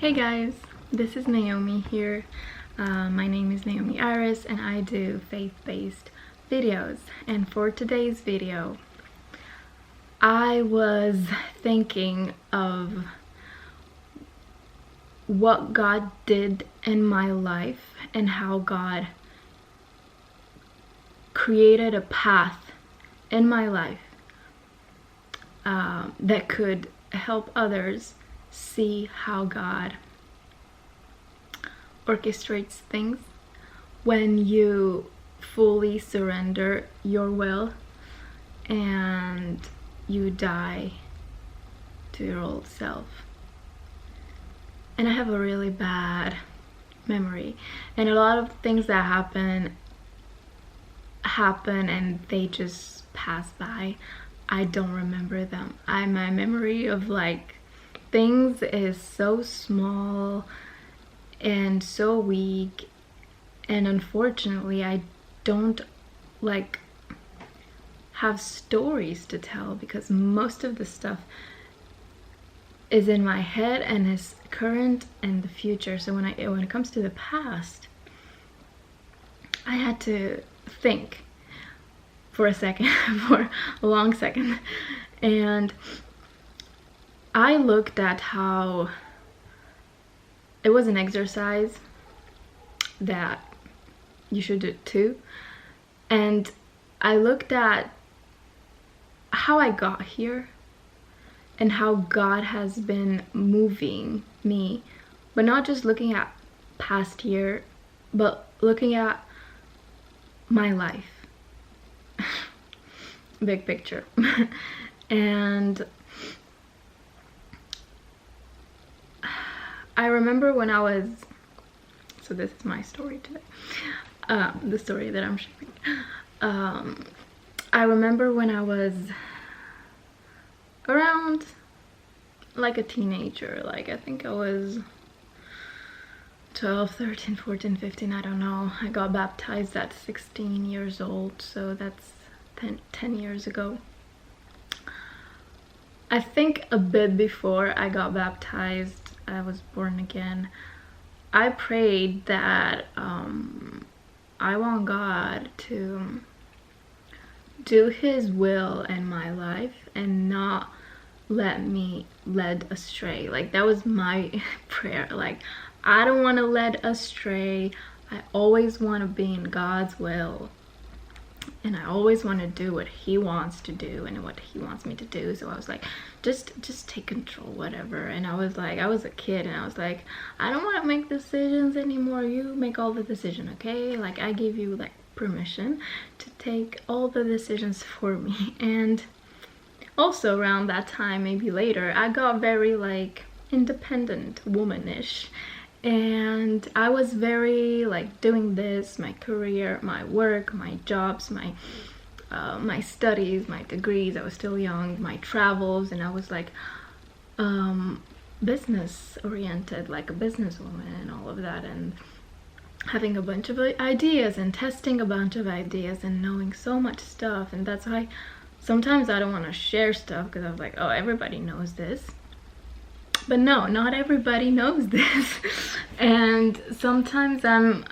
Hey guys, this is Naomi here. My name is Naomi Iris and I do faith-based videos. And for today's video, I was thinking of what God did in my life and how God created a path in my life that could help others see how God orchestrates things when you fully surrender your will and you die to your old self. And I have a really bad memory, and a lot of things that happen and they just pass by. I don't remember them. My memory of like things is so small and so weak, and unfortunately I don't like have stories to tell because most of the stuff is in my head and is current and the future. So when it comes to the past, I had to think for a second, for a long second, and I looked at how it was an exercise that you should do too, and I looked at how I got here and how God has been moving me, but not just looking at past year, but looking at my life, big picture. And I remember when I was, so this is my story today, the story that I'm sharing. I remember when I was around like a teenager, like I think I was 12, 13, 14, 15, I don't know. I got baptized at 16 years old, so that's 10 years ago. I think a bit before I got baptized, I was born again, I prayed that I want God to do his will in my life and not let me led astray. Like that was my prayer. Like I don't want to led astray. I always want to be in God's will, and I always want to do what he wants to do and what he wants me to do. So I was like, just take control, whatever. And I was like, I was a kid and I was like, I don't want to make decisions anymore. You make all the decision, okay? Like I give you like permission to take all the decisions for me. And also around that time, maybe later, I got very like independent womanish, and I was very like doing this, my career, my work, my jobs, my studies, my degrees. I was still young, my travels, and I was like business oriented, like a businesswoman and all of that, and having a bunch of ideas and testing a bunch of ideas and knowing so much stuff. And that's why sometimes I don't want to share stuff, because I was like, oh, everybody knows this. But no, not everybody knows this. And sometimes I'm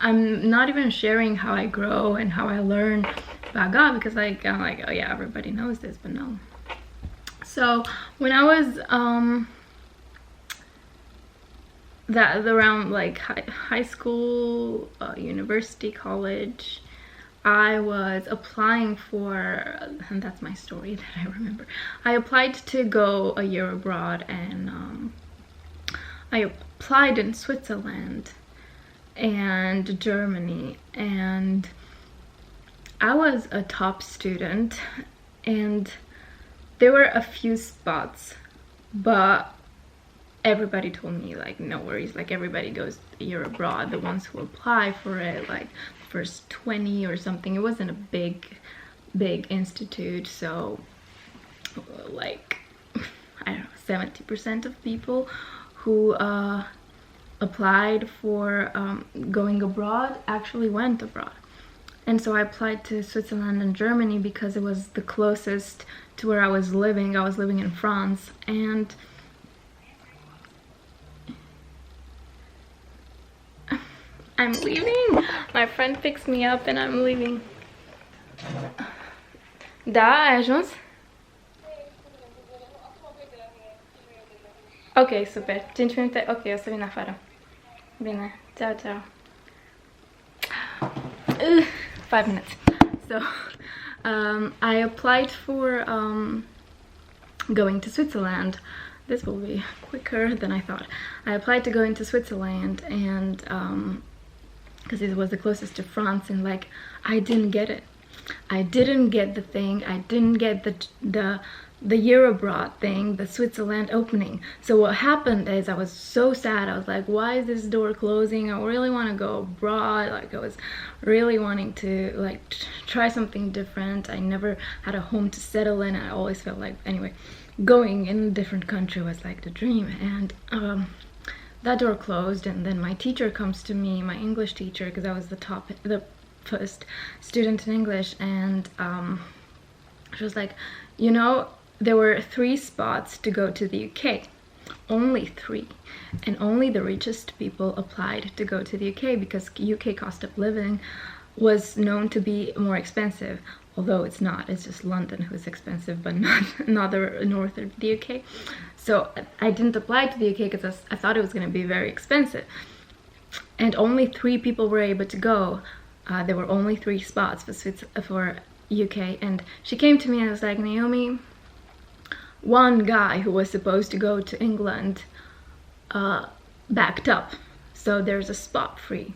not even sharing how I grow and how I learn about God, because like I'm like, oh yeah, everybody knows this, but no. So when I was around like high school, university, college, I was applying for, and that's my story that I remember. I applied to go a year abroad, and I applied in Switzerland and Germany, and I was a top student, and there were a few spots, but everybody told me like, no worries, like everybody goes a year abroad. The ones who apply for it, like first 20 or something. It wasn't a big institute, so like I don't know, 70% of people who applied for going abroad actually went abroad. And so I applied to Switzerland and Germany because it was the closest to where I was living. I was living in France, and I'm leaving. My friend picks me up and I'm leaving. Da, ai ajuns? Ok, super. 5 minute. Ok, o să vin afară. Bine. Ciao, ciao. 5 minutes. So, I applied for going to Switzerland. This will be quicker than I thought. I applied to go into Switzerland, and because it was the closest to France, and like I didn't get it. I didn't get the thing. I didn't get the year abroad thing, the Switzerland opening. So what happened is I was so sad. I was like, why is this door closing? I really want to go abroad. Like I was really wanting to like try something different. I never had a home to settle in. I always felt like, anyway, going in a different country was like the dream. And that door closed, and then my teacher comes to me, my English teacher, because I was the first student in English, and she was like, you know, there were 3 spots to go to the UK, only 3, and only the richest people applied to go to the UK because UK cost of living was known to be more expensive, although it's not. It's just London who's expensive, but not the north of the UK. So I didn't apply to the UK because I thought it was going to be very expensive, and only 3 people were able to go. There were only 3 spots for UK, and she came to me and was like, Naomi, one guy who was supposed to go to England backed up, so there's a spot free.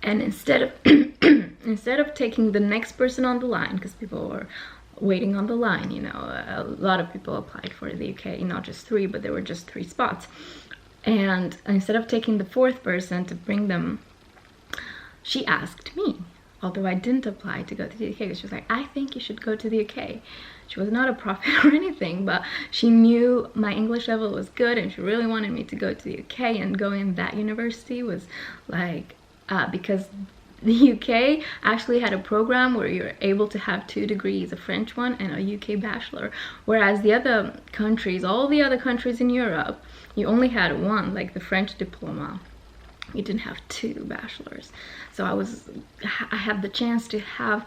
And instead of taking the next person on the line, because people were waiting on the line, you know, a lot of people applied for the UK, not just 3, but there were just 3 spots. And instead of taking the 4th person to bring them, she asked me, although I didn't apply to go to the UK. She was like, I think you should go to the UK. She was not a prophet or anything, but she knew my English level was good, and she really wanted me to go to the UK, and going in that university was like, because the UK actually had a program where you're able to have 2 degrees, a French one and a UK bachelor, whereas the other countries, all the other countries in Europe, you only had 1, like the French diploma. You didn't have 2 bachelors. So I had the chance to have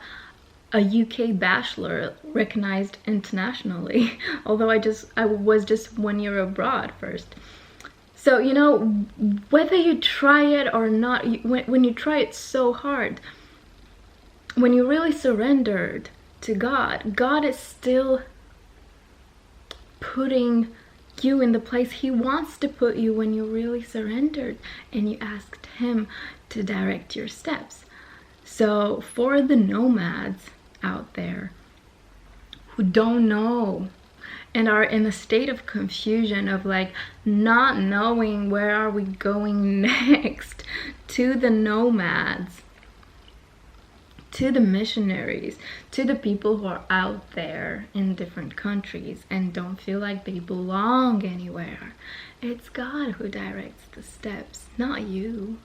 a UK bachelor recognized internationally, although I was just 1 year abroad first. So, you know, whether you try it or not, when you try it so hard, when you really surrendered to God, God is still putting you in the place He wants to put you when you really surrendered and you asked Him to direct your steps. So for the nomads out there who don't know and are in a state of confusion of like not knowing where are we going next, to the nomads, to the missionaries, to the people who are out there in different countries and don't feel like they belong anywhere, it's God who directs the steps, not you.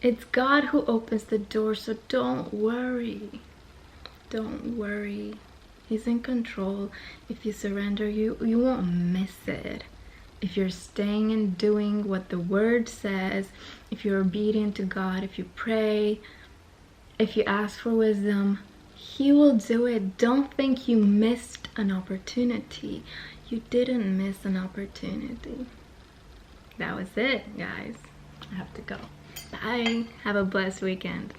It's God who opens the door, so don't worry. Don't worry. He's in control. If you surrender, you won't miss it. If you're staying and doing what the Word says, if you're obedient to God, if you pray, if you ask for wisdom, He will do it. Don't think you missed an opportunity. You didn't miss an opportunity. That was it, guys. I have to go. Bye. Have a blessed weekend.